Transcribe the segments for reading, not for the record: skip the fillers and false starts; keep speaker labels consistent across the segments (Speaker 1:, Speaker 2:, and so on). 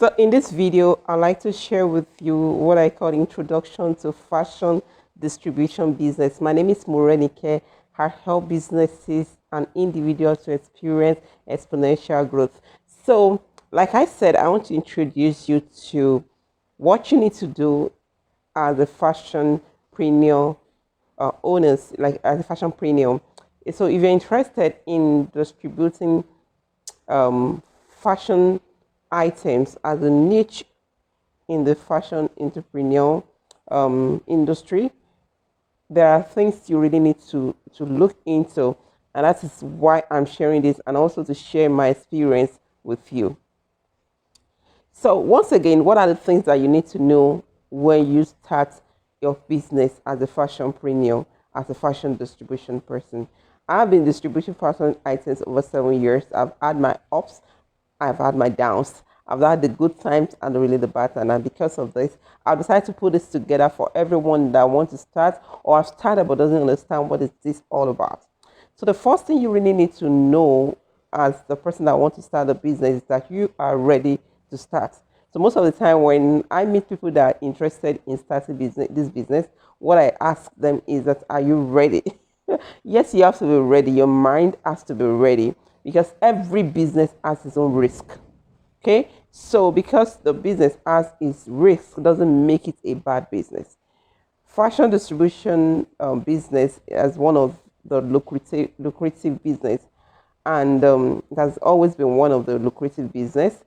Speaker 1: So in this video, I'd like to share with you what I call introduction to fashion distribution business. My name is Morenike. I help businesses and individuals to experience exponential growth. So, like I said, I want to introduce you to what you need to do as a fashion premium owners, like as a fashion premium. So, if you're interested in distributing fashion items as a niche in the fashion entrepreneur industry, there are things you really need to look into, and that is why I'm sharing this, and also to share my experience with you. So once again, what are the things that you need to know when you start your business as a fashion premium, as a fashion distribution person? I've been distributing fashion items over 7 years. I've had my ups, I've had my downs. I've had the good times and really the bad times. And because of this, I've decided to put this together for everyone that wants to start or have started but doesn't understand what is this all about. So the first thing you really need to know as the person that wants to start a business is that you are ready to start. So most of the time when I meet people that are interested in starting this business, what I ask them is that, are you ready? Yes, you have to be ready. Your mind has to be ready because every business has its own risk. Okay, so because the business has its risk doesn't make it a bad business. Fashion distribution business as one of the lucrative business, and it has always been one of the lucrative business,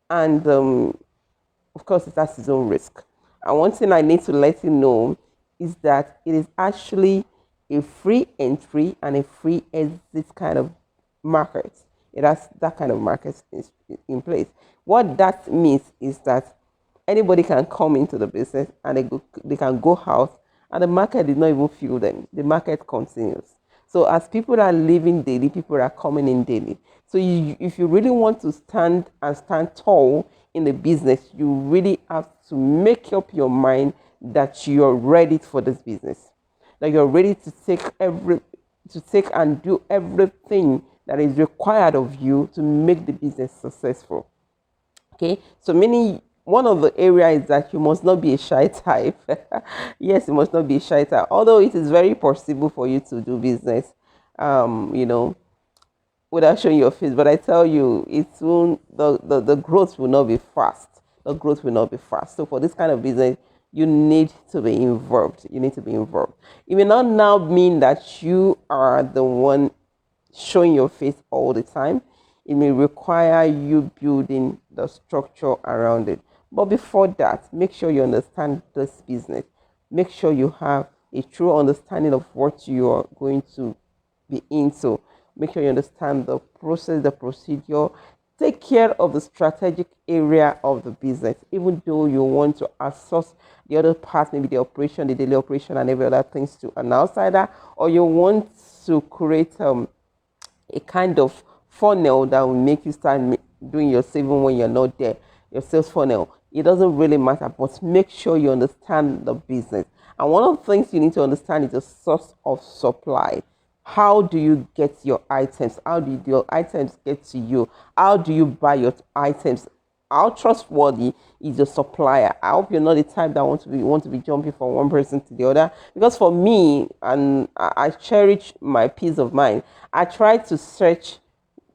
Speaker 1: and of course it has its own risk. And one thing I need to let you know is that it is actually a free entry and a free exit kind of market. It has that kind of market in place. What that means is that anybody can come into the business and they can go out, and the market did not even feel them. The market continues. So as people are living daily, people are coming in daily. So if you really want to stand and stand tall in the business, you really have to make up your mind that you're ready for this business. That you're ready to take and do everything that is required of you to make the business successful. Okay, so one of the areas is that you must not be a shy type. Yes, you must not be a shy type, although it is very possible for you to do business, you know, without showing your face. But I tell you, it won't, the growth will not be fast. The growth will not be fast. So for this kind of business, you need to be involved. You need to be involved. It may not now mean that you are the one showing your face all the time. It may require you building the structure around it. But before that, make sure you understand this business. Make sure you have a true understanding of what you are going to be into. Make sure you understand the process, the procedure. Take care of the strategic area of the business, even though you want to outsource the other part, maybe the operation, the daily operation, and every other things to an outsider, or you want to create a kind of funnel that will make you start doing your saving when you're not there, your sales funnel. It doesn't really matter, but make sure you understand the business. And one of the things you need to understand is the source of supply. How do you get your items? How do your items get to you? How do you buy your items? How trustworthy is your supplier? I hope you're not the type that want to be jumping from one person to the other. Because for me, and I cherish my peace of mind, I try to search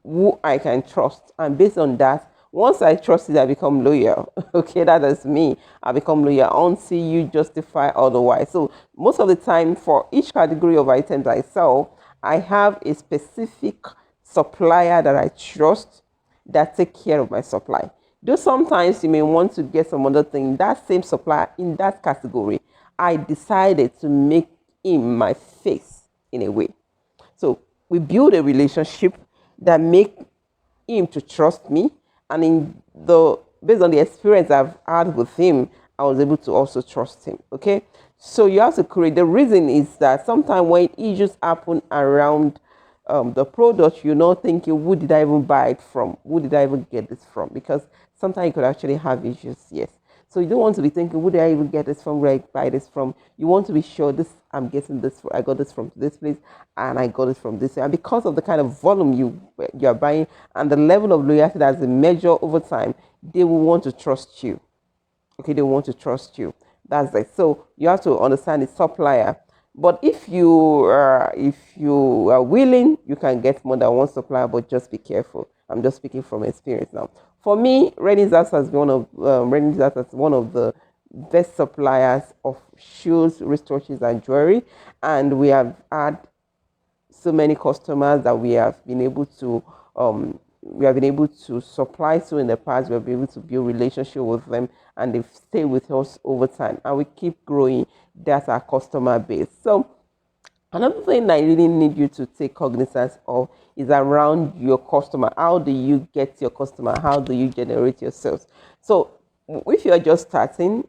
Speaker 1: who I can trust, and based on that, once I trust it, I become loyal. Okay, that is me. I become loyal until you justify otherwise. So most of the time, for each category of items I sell, I have a specific supplier that I trust that take care of my supply. Though sometimes you may want to get some other thing, that same supplier in that category, I decided to make him my face in a way. So we build a relationship that make him to trust me, and based on the experience I've had with him, I was able to also trust him. Okay, so you have to create. The reason is that sometimes when issues happen around the product, you're not thinking, who did I even buy it from? Who did I even get this from? Because sometimes you could actually have issues. Yes. So you don't want to be thinking, where did I even get this from? Where I buy this from? You want to be sure this I'm getting this. I got this from this place, and I got it from this. And because of the kind of volume you are buying and the level of loyalty that's a measure over time, they will want to trust you. Okay, they want to trust you. That's it. So you have to understand the supplier. But if you are willing, you can get more than one supplier, but just be careful. I'm just speaking from experience now. For me, Renaissance has been one of the best suppliers of shoes, wristwatches, and jewelry, and we have had so many customers that we have been able to supply to in the past. We have been able to build relationship with them, and they've stayed with us over time, and we keep growing. That's our customer base. So another thing I really need you to take cognizance of is around your customer. How do you get your customer? How do you generate your sales? So if you're just starting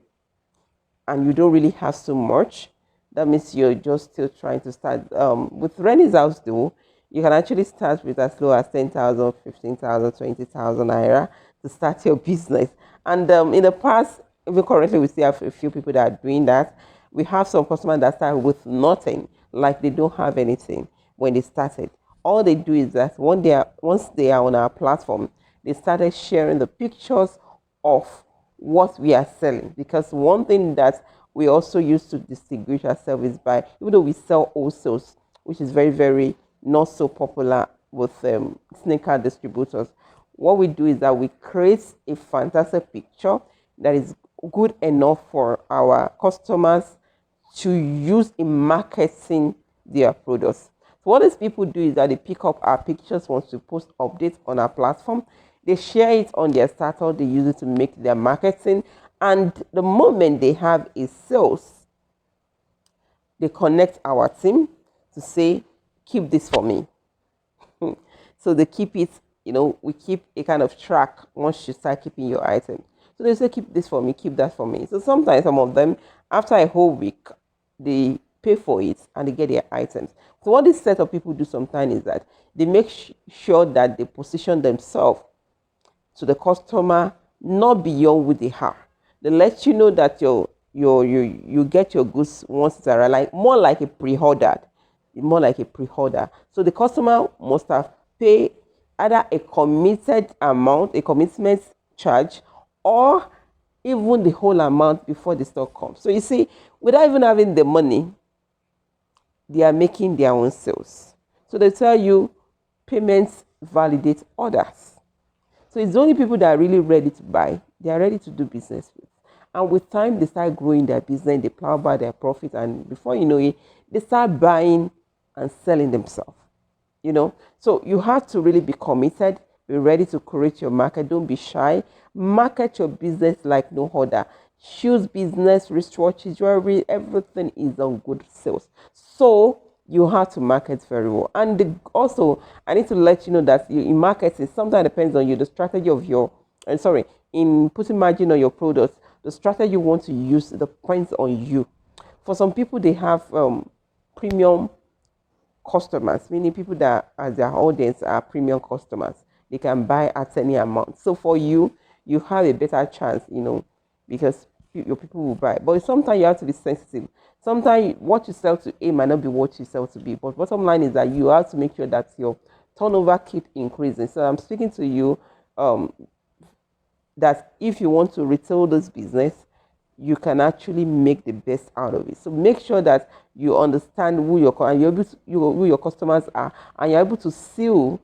Speaker 1: and you don't really have so much, that means you're just still trying to start. With Rennie's house, though, you can actually start with as low as 10,000, 15,000, 20,000 naira to start your business. And in the past, even currently, we still have a few people that are doing that. We have some customers that start with nothing, like they don't have anything when they started. All they do is that once they are on our platform, they started sharing the pictures of what we are selling. Because one thing that we also use to distinguish ourselves is by, even though we sell wholesales, which is very, very not so popular with sneaker distributors, what we do is that we create a fantastic picture that is good enough for our customers to use in marketing their products. So what these people do is that they pick up our pictures once we post updates on our platform. They share it on their status. They use it to make their marketing. And the moment they have a sales, they connect our team to say, keep this for me. So they keep it, we keep a kind of track once you start keeping your items. So they say, keep this for me, keep that for me. So sometimes some of them, after a whole week, they pay for it and they get their items. So what this set of people do sometimes is that they make sure that they position themselves to the customer, not beyond who they are. They let you know that you get your goods once it's arrived, like more like a pre-order. So the customer must have paid either a committed amount, a commitment charge, or even the whole amount before the stock comes. So you see, without even having the money, they are making their own sales. So they tell you payments validate orders. So it's only people that are really ready to buy, they are ready to do business with. And with time, they start growing their business, they plow by their profit, and before you know it, they start buying and selling themselves. So you have to really be committed, be ready to create your market. Don't be shy. Market your business like no other. Shoes business, wristwatches, jewelry, everything is on good sales. So you have to market very well. And also, I need to let you know that in marketing, sometimes depends on you. The strategy of in putting margin on your products, the strategy you want to use depends on you. For some people, they have premium customers, meaning people that as their audience are premium customers. They can buy at any amount. So for you, you have a better chance, because your people will buy. But sometimes you have to be sensitive. Sometimes what you sell to A might not be what you sell to B. But bottom line is that you have to make sure that your turnover keep increasing. So I'm speaking to you that if you want to retail this business, you can actually make the best out of it. So make sure that you understand who who your customers are, and you're able to seal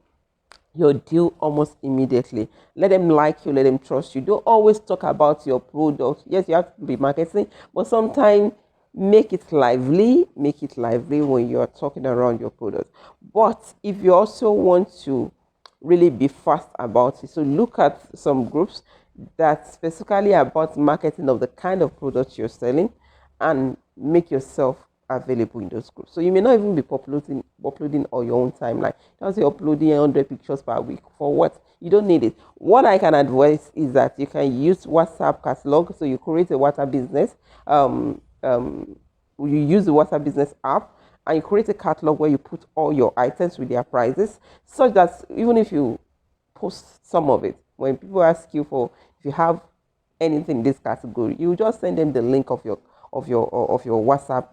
Speaker 1: your deal almost immediately. Let them like you, let them trust you. Don't always talk about your product. Yes, you have to be marketing, but sometimes make it lively when you're talking around your product. But if you also want to really be fast about it, so look at some groups that specifically about marketing of the kind of products you're selling, and make yourself available in those groups. So you may not even be uploading on your own timeline. Don't say uploading 100 pictures per week. For what? You don't need it. What I can advise is that you can use WhatsApp catalog. So you create a WhatsApp business. You use the WhatsApp business app, and you create a catalog where you put all your items with their prices, such that even if you post some of it, when people ask you for, if you have anything in this category, you just send them the link of your WhatsApp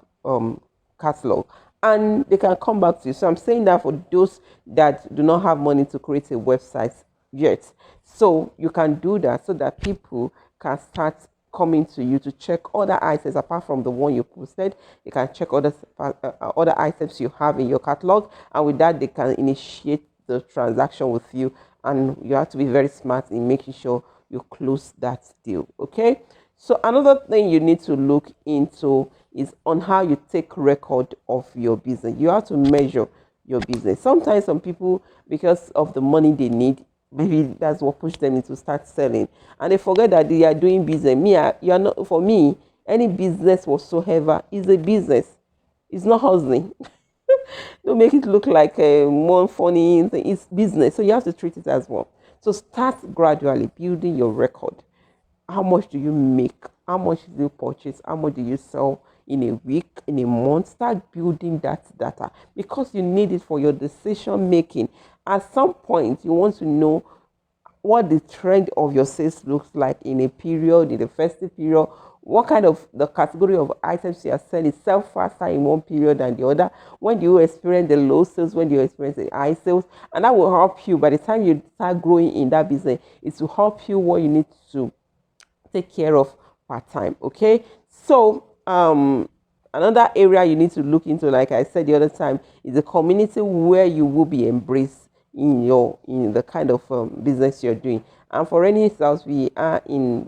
Speaker 1: catalog, and they can come back to you. So I'm saying that for those that do not have money to create a website yet, so you can do that so that people can start coming to you to check other items apart from the one you posted. They can check other items you have in your catalog, and with that they can initiate the transaction with you. And you have to be very smart in making sure you close that deal. Okay, so another thing you need to look into is on how you take record of your business. You have to measure your business. Sometimes some people, because of the money they need, maybe that's what pushed them into start selling, and they forget that they are doing business. You are not. For me, any business whatsoever is a business. It's not hustling. Don't make it look like a more funny thing. It's business, so you have to treat it as one. So start gradually building your record. How much do you make? How much do you purchase? How much do you sell in a week, in a month? Start building that data because you need it for your decision making. At some point, you want to know what the trend of your sales looks like in a period, in the festive period, what kind of the category of items you are selling sell faster in one period than the other. When do you experience the low sales? When do you experience the high sales? And that will help you by the time you start growing in that business. It will help you what you need to take care of part time. Okay, so another area you need to look into, like I said the other time, is the community where you will be embraced in the kind of business you're doing. And for any sales, we are in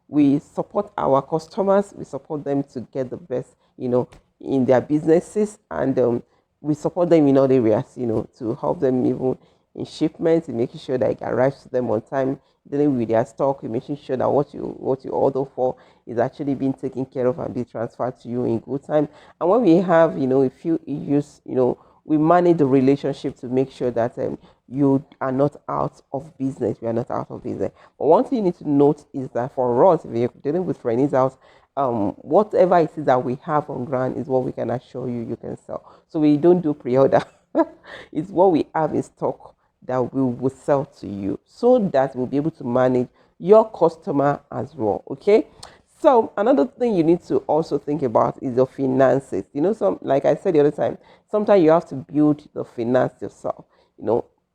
Speaker 1: we support our customers. We support them to get the best, in their businesses, and we support them in all areas, to help them even in shipments, in making sure that it arrives to them on time, dealing with their stock, in making sure that what you order for is actually being taken care of and be transferred to you in good time. And when we have, a few issues, we manage the relationship to make sure that you are not out of business. We are not out of business. But one thing you need to note is that for us, if you're dealing with Rennie's house, whatever it is that we have on ground is what we can assure you can sell. So we don't do pre-order. It's what we have in stock that we will sell to you, so that we'll be able to manage your customer as well. Okay. So another thing you need to also think about is your finances. Like I said the other time, sometimes you have to build the finance yourself.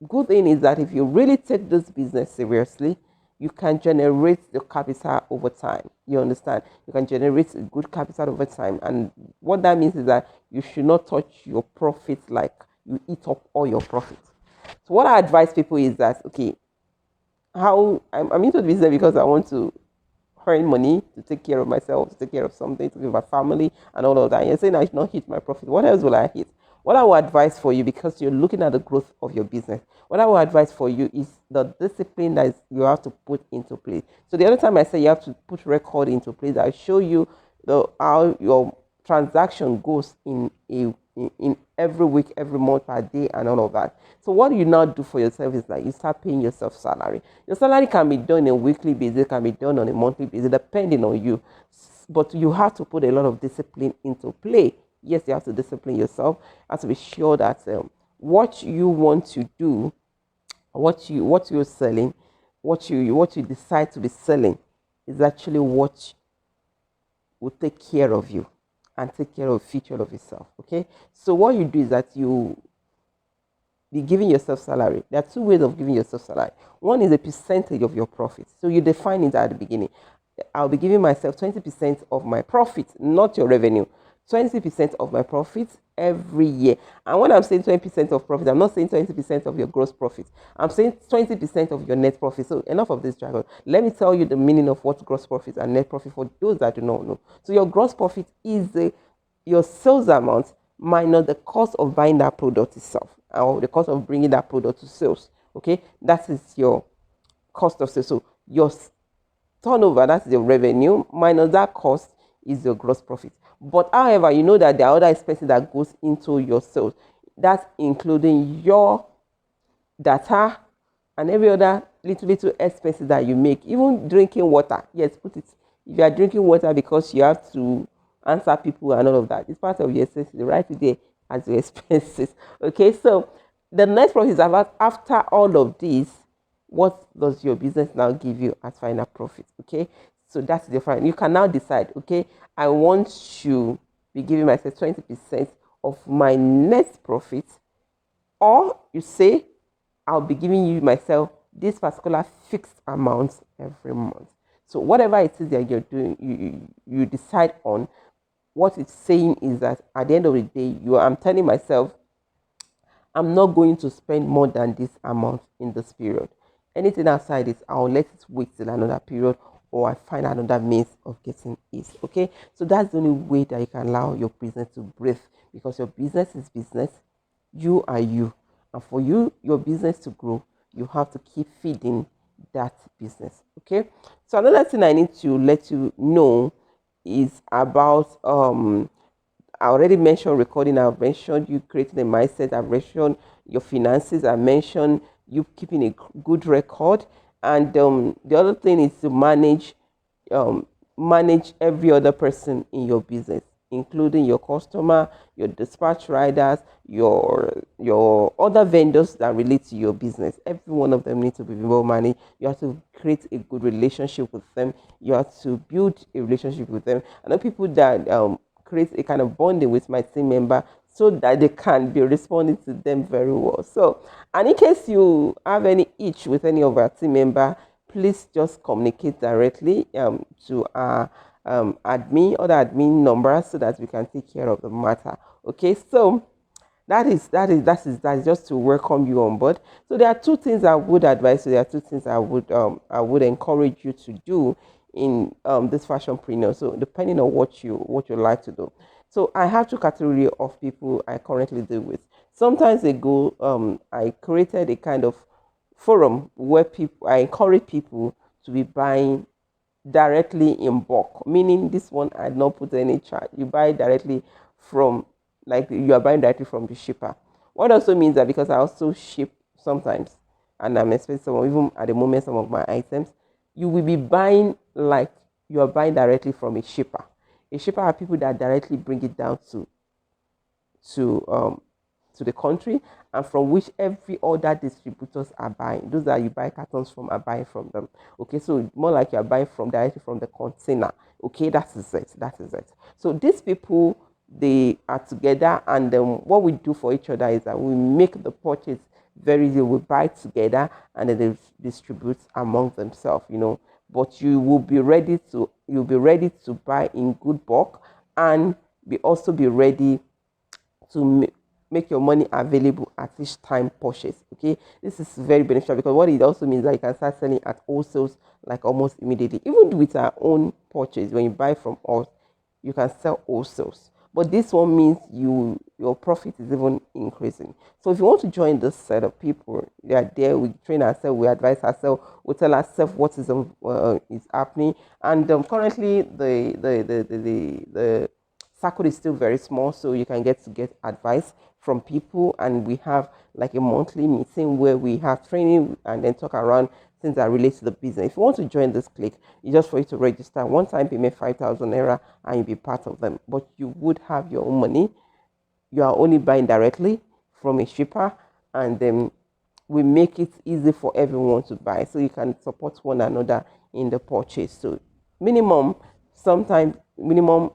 Speaker 1: Good thing is that if you really take this business seriously, you can generate the capital over time. You understand? You can generate a good capital over time. And what that means is that you should not touch your profits like you eat up all your profits. So what I advise people is that, okay, how I'm into the business because I want to earn money to take care of myself, to take care of something, to give my family and all of that. And you're saying I should not hit my profit. What else will I hit? What I will advise for you, because you're looking at the growth of your business, what I will advise for you is the discipline that you have to put into place. So the other time I said you have to put record into place, I'll show you how your transaction goes in every week, every month, per day, and all of that. So what you now do for yourself is that you start paying yourself salary. Your salary can be done on a weekly basis, can be done on a monthly basis, depending on you. But you have to put a lot of discipline into play. Yes, you have to discipline yourself. You have to be sure that what you want to do, what you're selling, what you decide to be selling, is actually what will take care of you and take care of the future of yourself. Okay. So what you do is that you be giving yourself salary. There are two ways of giving yourself salary. One is a percentage of your profits. So you define it at the beginning. I'll be giving myself 20% of my profit, not your revenue. 20% of my profits every year. And when I'm saying 20% of profit, I'm not saying 20% of your gross profit. I'm saying 20% of your net profit. So enough of this jargon. Let me tell you the meaning of what gross profit and net profit for those that do not know. So your gross profit is your sales amount minus the cost of buying that product itself, or the cost of bringing that product to sales. Okay, that is your cost of sales. So your turnover, that's your revenue, minus that cost is your gross profit. But however, you know that there are other expenses that goes into your sales. That's including your data and every other little expenses that you make. Even drinking water. Yes, put it. If you are drinking water because you have to answer people and all of that, it's part of your expenses. Right there as your expenses. Okay, so the net profit is about after all of this, what does your business now give you as final profit? Okay, so that's different. You can now decide, okay, I want to be giving myself 20% of my net profit, or you say, I'll be giving you myself this particular fixed amount every month. So whatever it is that you're doing, you decide on. What it's saying is that at the end of the day, I'm telling myself, I'm not going to spend more than this amount in this period. Anything outside it, I'll let it wait till another period, or I find another means of getting it. Okay, so that's the only way that you can allow your business to breathe, because your business is business, you are you, and for you, your business to grow, you have to keep feeding that business. Okay, so another thing I need to let you know is about I already mentioned recording. I've mentioned you creating a mindset. I've mentioned your finances. I mentioned you keeping a good record. And the other thing is to um, manage every other person in your business, including your customer, your dispatch riders, your other vendors that relate to your business. Every one of them needs to be well managed. You have to create a good relationship with them. You have to build a relationship with them. I know people that create a kind of bonding with my team member so that they can be responding to them very well. So, and in case you have any itch with any of our team member, please just communicate directly to our other admin number, so that we can take care of the matter. Okay, so that is just to welcome you on board. So there are two things I would advise you. There are two things I would encourage you to do in this fashion preneur. So depending on what you like to do. So I have two category of people I currently deal with. Sometimes ago, I created a kind of forum where people I encourage people to be buying directly in bulk, meaning this one I did not put any charge. You buy directly from, like, you are buying directly from the shipper. What also means that because I also ship sometimes, and I'm expecting some, even at the moment, some of my items, you will be buying like you are buying directly from a shipper. A shipper are people that directly bring it down to to the country, and from which every other distributors are buying. Those that you buy cartons from are buying from them. Okay, so more like you are buying from directly from the container. Okay, that is it. That is it. So these people, they are together, and what we do for each other is that we make the purchase very easy. We buy together, and then they distribute among themselves. But you'll be ready to buy in good bulk, and be ready to make your money available at each time purchase. Okay, this is very beneficial, because what it also means that you can start selling at wholesales like almost immediately. Even with our own purchase, when you buy from us, you can sell wholesales. But this one means your profit is even increasing. So if you want to join this set of people, they are there. We train ourselves, we advise ourselves, we tell ourselves what is happening. And currently, the circle is still very small, so you can get advice from people, and we have like a monthly meeting where we have training and then talk around things that relate to the business. If you want to join this clique, you just for you to register, one time payment 5,000 naira, and you'll be part of them. But you would have your own money. You are only buying directly from a shipper, and then we make it easy for everyone to buy, so you can support one another in the purchase. So sometimes minimum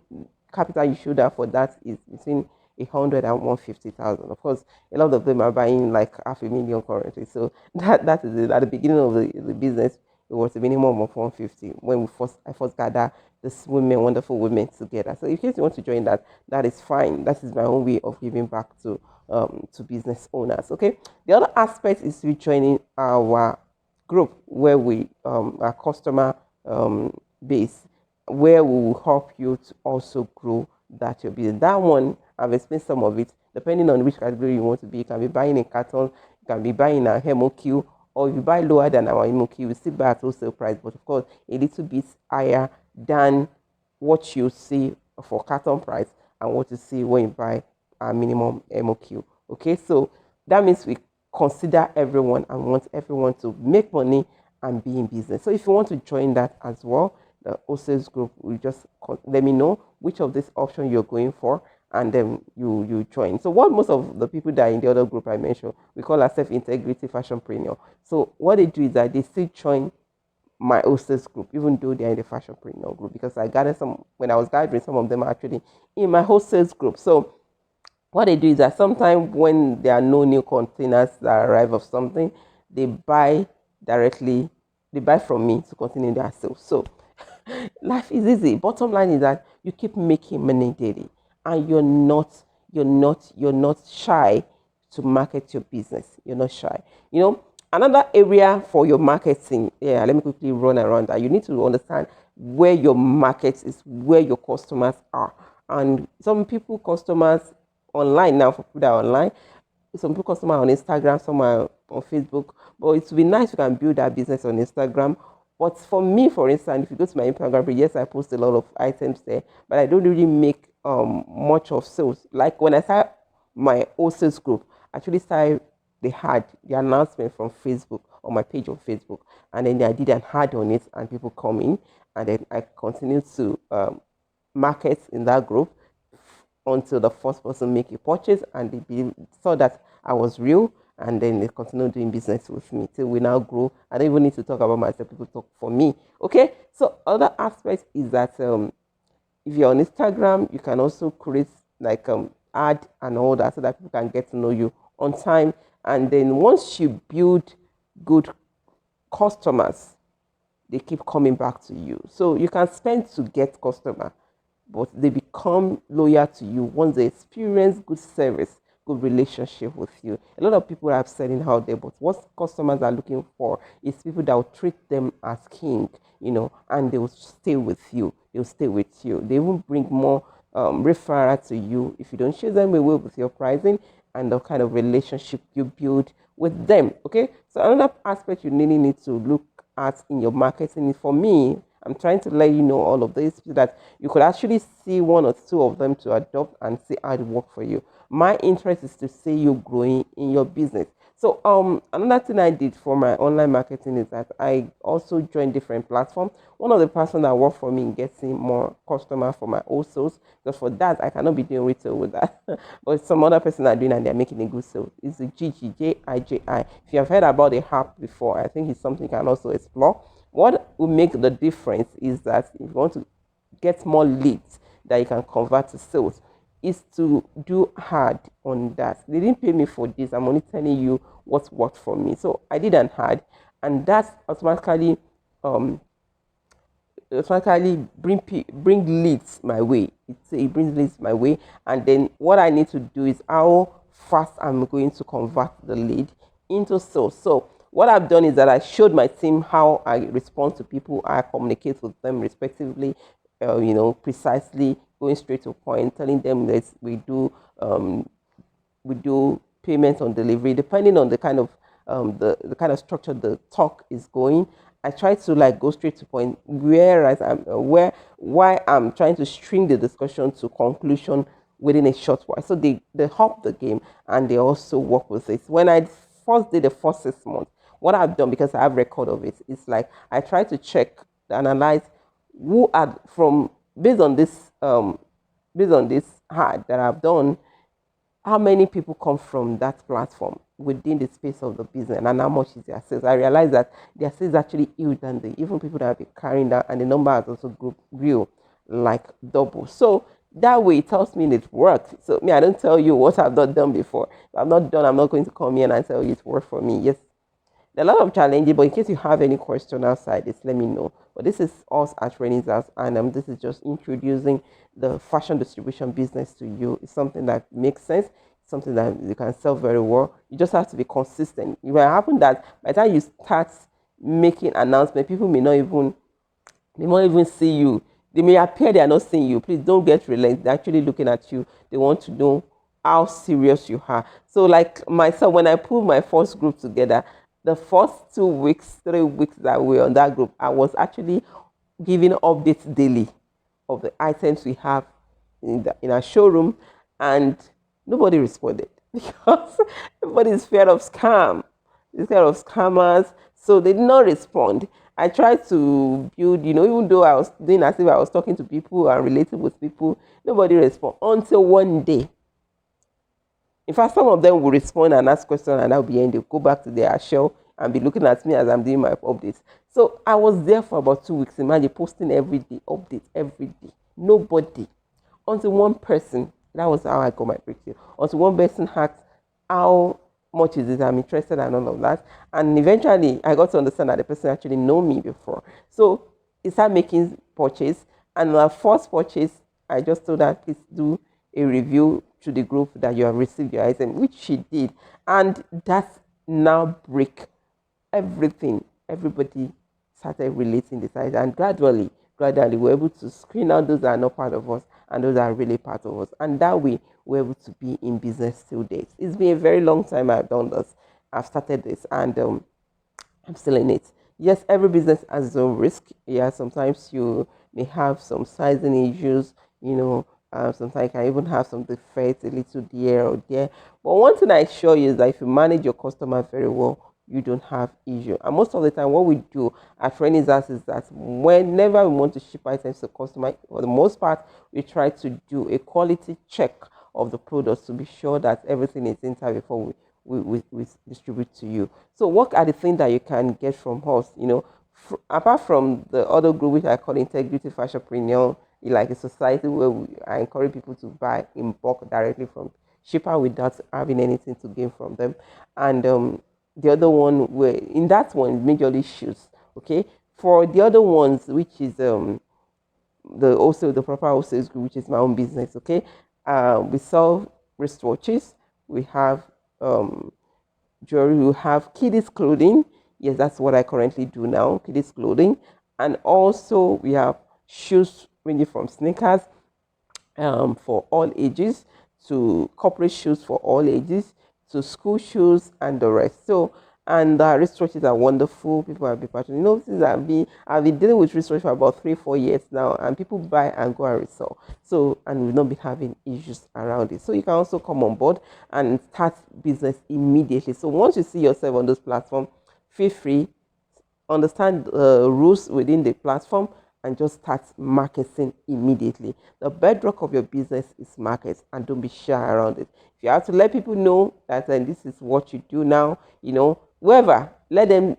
Speaker 1: capital you should have for that is between 100 and 150,000. Of course, a lot of them are buying like 500,000 currently. So that is it. At the beginning of the business, it was a minimum of 150 when I first gathered this wonderful women together. So in case you want to join that, that is fine. That is my own way of giving back to business owners. Okay. The other aspect is rejoining our group where our customer base, where we will help you to also grow that your business. That one, I've explained some of it. Depending on which category you want to be, you can be buying a carton, you can be buying a MOQ, or if you buy lower than our MOQ, you still buy at wholesale price, but of course a little bit higher than what you see for carton price and what you see when you buy a minimum MOQ. Okay, so that means we consider everyone and want everyone to make money and be in business. So if you want to join that as well, the OSAS group, will just let me know which of this option you're going for, and then you join. So what most of the people that are in the other group I mentioned, we call ourselves integrity fashionpreneur. So what they do is that they still join my hostess group, even though they're in the fashionpreneur group, because I gathered some when I was gathering, some of them are actually in my hostess group. So what they do is that sometimes when there are no new containers that arrive of something, they buy directly, they buy from me to continue their sales. So life is easy. Bottom line is that you keep making money daily, and you're not shy to market your business. You're not shy. Another area for your marketing. Yeah, let me quickly run around that. You need to understand where your market is, where your customers are, and some people customers online now for people that are online. Some people customer on Instagram, some are on Facebook. But it would be nice if you can build that business on Instagram. But for me, for instance, if you go to my Instagram page, yes, I post a lot of items there, but I don't really make much of sales. Like when I start my old sales group, I actually started they had the announcement from Facebook on my page on Facebook, and then I did an ad on it, and people come in, and then I continue to market in that group until the first person make a purchase and saw that I was real, and then they continued doing business with me till we now grow. I don't even need to talk about myself, people talk for me. Okay, so other aspect is that if you're on Instagram, you can also create like ad and all that so that people can get to know you on time. And then once you build good customers, they keep coming back to you. So you can spend to get customer, but they become loyal to you once they experience good service, good relationship with you. A lot of people are selling out there, but what customers are looking for is people that will treat them as king, and they will stay with you. They'll stay with you. They will bring more referral to you if you don't share them away with your pricing and the kind of relationship you build with them. Okay, so another aspect you really need to look at in your marketing is, for me, I'm trying to let you know all of this so that you could actually see one or two of them to adopt and see how it work for you. My interest is to see you growing in your business. So another thing I did for my online marketing is that I also joined different platforms. One of the platforms that work for me in getting more customers for my old sales, because for that I cannot be doing retail with that. But some other person are doing and they're making a good sale. It's the GGJIJI. If you have heard about the app before, I think it's something you can also explore. What will make the difference is that if you want to get more leads that you can convert to sales, is to do hard on that. They didn't pay me for this. I'm only telling you what worked for me. So I did an hard, and that um automatically bring leads my way. It brings leads my way, and then what I need to do is how fast I'm going to convert the lead into sales. So what I've done is that I showed my team how I respond to people, I communicate with them respectively, precisely, going straight to point, telling them that we do payments on delivery, depending on the kind of the kind of structure the talk is going. I try to like go straight to point, whereas why I'm trying to string the discussion to conclusion within a short while. So they hop the game and they also work with it. When I first did the first 6 months, what I've done, because I have record of it, is like I try to check, analyze who are from based on this ad that I've done, how many people come from that platform within the space of the business, and how much is their sales. I realized that their sales actually huge, and even people that have been carrying that, and the number has also grew like double. So that way it tells me it worked. So me, I don't tell you what I've not done before. If I've not done, I'm not going to come here and tell you it worked for me. Yes, there are a lot of challenges, but in case you have any question outside this, let me know. But this is us at Renaissance, and this is just introducing the fashion distribution business to you. It's something that makes sense, something that you can sell very well. You just have to be consistent. It will happen that by the time you start making announcements, people may not even see you. They may appear they are not seeing you. Please don't get relentless. They're actually looking at you. They want to know how serious you are. So, like myself, when I put my first group together, the first 2 weeks, 3 weeks that we were on that group, I was actually giving updates daily of the items we have in our showroom, and nobody responded because everybody is fear of scam. These kind of scammers, so they did not respond. I tried to build, even though I was doing as if I was talking to people and relating with people, nobody responded until one day. In fact, some of them will respond and ask questions, and I'll be in. They'll go back to their shell and be looking at me as I'm doing my updates. So I was there for about 2 weeks. Imagine posting every day, updates every day. Nobody. Until one person, that was how I got my breakthrough. Until one person asked, how much is it? I'm interested and all of that. And eventually, I got to understand that the person actually know me before. So he started making purchase. And my first purchase, I just told her, please do a review to the group that you have received your item, which she did. And that's now break everything. Everybody started relating this item. And gradually, we're able to screen out those that are not part of us and those that are really part of us. And that way, we're able to be in business till date. It's been a very long time I've done this. I've started this, and I'm still in it. Yes, every business has its own risk. Yeah, sometimes you may have some sizing issues, sometimes you can even have some defects a little here or there. But one thing I assure you is that if you manage your customer very well, you don't have issue. And most of the time, what we do at Trainings House is that whenever we want to ship items to customer, for the most part, we try to do a quality check of the products to be sure that everything is intact before we distribute to you. So what are the things that you can get from us? Apart from the other group which I call Integrity Fashionpreneur, like a society where I encourage people to buy in bulk directly from shipper without having anything to gain from them. And the other one, where in that one majorly shoes. Okay, for the other ones, which is the proper wholesale group, which is my own business. Okay, we sell wristwatches. We have jewelry. We have kiddies clothing. Yes, that's what I currently do now. Kiddies clothing, and also we have shoes ranging from sneakers for all ages to corporate shoes for all ages to school shoes and the rest. So, and wristwatches are wonderful. People have been passionate. Since I've been dealing with wristwatches for about 3-4 years now, and people buy and go and resell. So, and we've not been having issues around it. So, you can also come on board and start business immediately. So, once you see yourself on those platforms, feel free, understand the rules within the platform, and just start marketing immediately. The bedrock of your business is market, and don't be shy around it. If you have to let people know that this is what you do now, whoever, let them.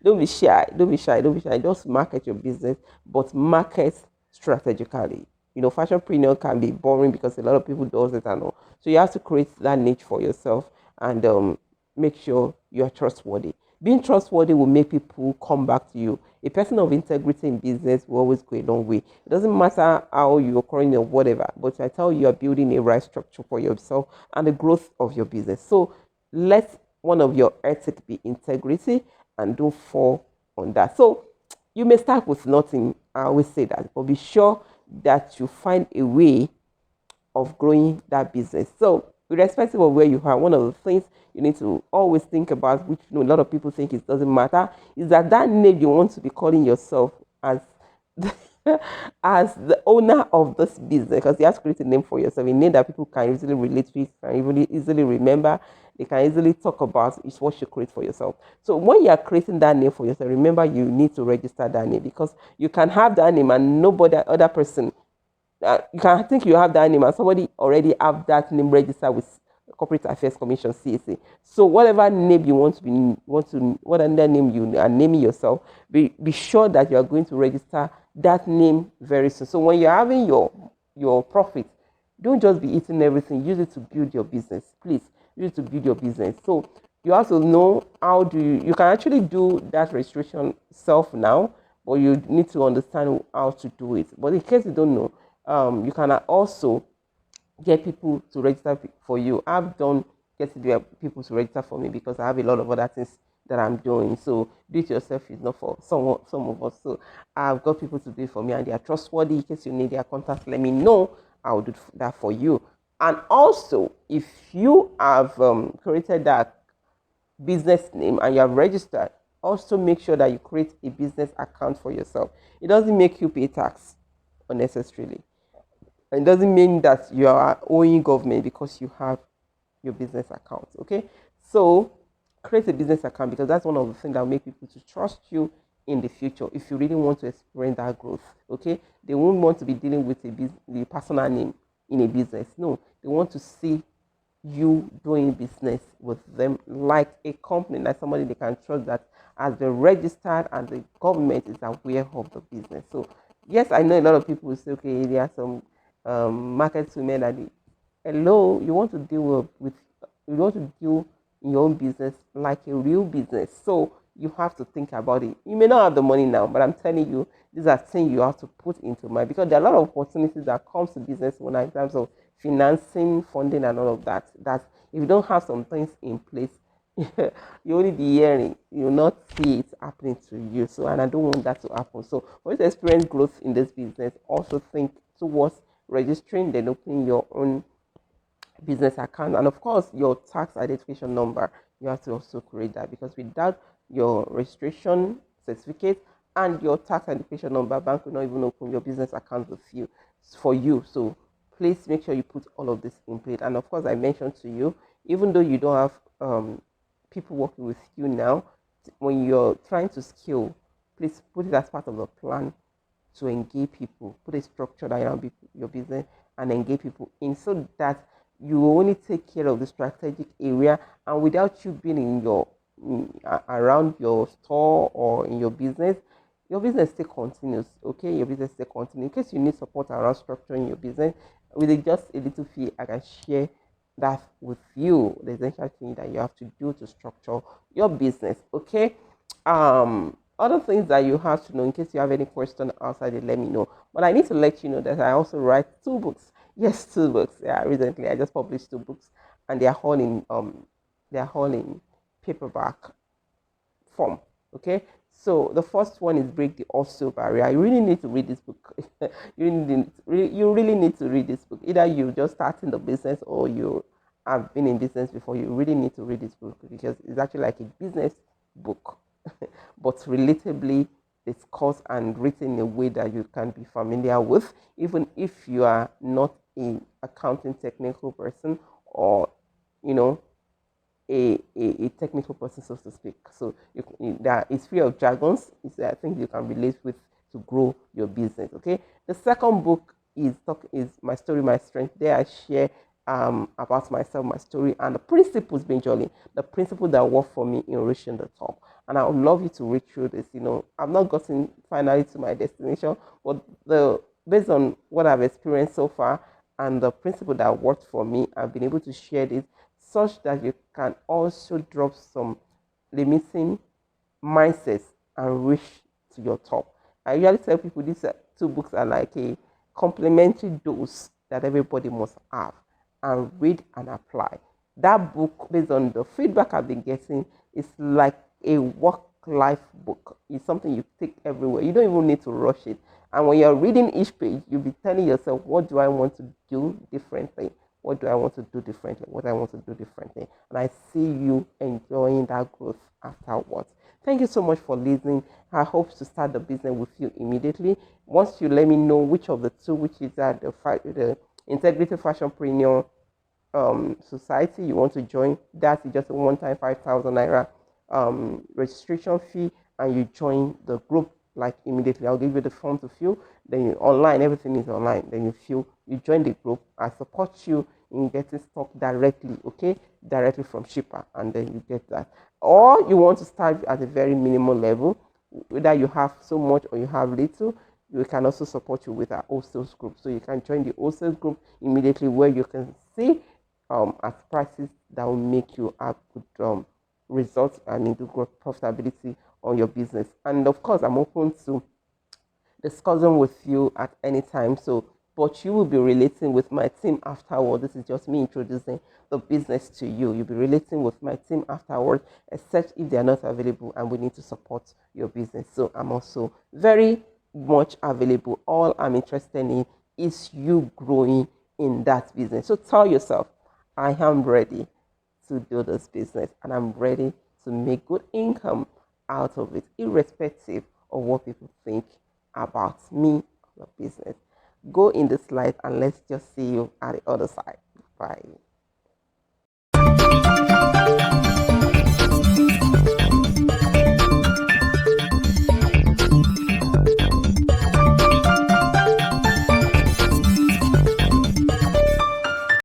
Speaker 1: Don't be shy. Don't be shy. Don't be shy. Just market your business, but market strategically. Fashionpreneur can be boring because a lot of people does it and all. So you have to create that niche for yourself and make sure you are trustworthy. Being trustworthy will make people come back to you. A person of integrity in business will always go a long way. It doesn't matter how you're current or whatever, but I tell you, you're building a right structure for yourself and the growth of your business. So let one of your ethics be integrity, and don't fall on that. So you may start with nothing. I always say that, but be sure that you find a way of growing that business. So, irrespective of where you are, one of the things you need to always think about, which a lot of people think it doesn't matter, is that name you want to be calling yourself as as the owner of this business, because you have to create a name for yourself, a name that people can easily relate to, can easily remember, they can easily talk about. Is what you create for yourself. So when you are creating that name for yourself, remember you need to register that name, because you can have that name and nobody other person you can think you have that name and somebody already have that name registered with Corporate Affairs Commission CAC. So whatever name you whatever name you are naming yourself, be sure that you are going to register that name very soon. So when you're having your profit, don't just be eating everything. Use it to build your business. Please use it to build your business. So you also know how do you can actually do that registration self now, but you need to understand how to do it. But in case you don't know, you can also get people to register for you. I've done get people to register for me because I have a lot of other things that I'm doing. So do it yourself is not for some of us. So I've got people to do it for me, and they are trustworthy. In case you need their contact, let me know. I'll do that for you. And also, if you have created that business name and you have registered, also make sure that you create a business account for yourself. It doesn't make you pay tax unnecessarily. It doesn't mean that you are owing government because you have your business account. Okay, so create a business account, because that's one of the things that will make people to trust you in the future if you really want to experience that growth. Okay, they won't want to be dealing with the personal name in a business. No, they want to see you doing business with them like a company, like somebody they can trust, that has been registered and the government is aware of the business. So yes, I know a lot of people will say, okay, there are some market women that hello, you want to deal with you want to deal in your own business like a real business. So you have to think about it. You may not have the money now, but I'm telling you, these are things you have to put into mind, because there are a lot of opportunities that comes to business when in terms of financing, funding, and all of that. That if you don't have some things in place, you only be hearing, you will not see it happening to you. So, and I don't want that to happen. So, for you to experience growth in this business, also think towards registering, then opening your own business account, and of course your tax identification number. You have to also create that, because without your registration certificate and your tax identification number, bank will not even open your business account with you for you. So please make sure you put all of this in place. And of course, I mentioned to you, even though you don't have people working with you now, when you're trying to scale, please put it as part of the plan to engage people. Put a structure around your business and engage people in, so that you only take care of the strategic area, and without you being in around your store or in your business still continues. Okay, your business still continues. In case you need support around structuring your business with just a little fee, I can share that with you, the essential thing that you have to do to structure your business. Okay, other things that you have to know, in case you have any question outside it, let me know. But I need to let you know that I also write 2 books. Yes, 2 books. Yeah, recently I just published 2 books, and they are all in paperback form. Okay, so the first one is Break the Hustle Barrier. You really need to read this book. You really need to read this book. Either you're just starting the business or you have been in business before. You really need to read this book, because it's actually like a business book, but relatively discussed and written in a way that you can be familiar with, even if you are not an accounting technical person, or you know a technical person, so to speak. So that it's free of jargons. I think you can relate with to grow your business. Okay. The second book is My Story, My Strength. There I share about myself, my story, and the principles, majorly the principles that work for me in reaching the top. And I would love you to read through this. I've not gotten finally to my destination, but the based on what I've experienced so far and the principle that worked for me, I've been able to share this such that you can also drop some limiting mindsets and reach to your top. I usually tell people these 2 books are like a complementary dose that everybody must have and read and apply. That book, based on the feedback I've been getting, is like a work life book. It's something you take everywhere. You don't even need to rush it. And when you're reading each page, you'll be telling yourself, what do I want to do differently? What do I want to do differently? What I want to do differently? And I see you enjoying that growth afterwards. Thank you so much for listening. I hope to start the business with you immediately. Once you let me know which of the 2, which is the Integrity Fashion Premium Society you want to join, that is just a one-time 5,000 naira registration fee, and you join the group like immediately. I'll give you the form to fill. Then you online, everything is online. Then you join the group. I support you in getting stock directly, okay, directly from shipper, and then you get that. Or you want to start at a very minimal level, whether you have so much or you have little. We can also support you with our wholesale group. So you can join the wholesale group immediately, where you can see at prices that will make you have good results and into growth profitability on your business. And of course, I'm open to discussing with you at any time. So, but you will be relating with my team afterward. This is just me introducing the business to you. You'll be relating with my team afterward, except if they are not available and we need to support your business. So I'm also very much available. All I'm interested in is you growing in that business. So tell yourself, I am ready to do this business, and I'm ready to make good income out of it, irrespective of what people think about me, the business. Go in this light, and let's just see you at the other side. Bye.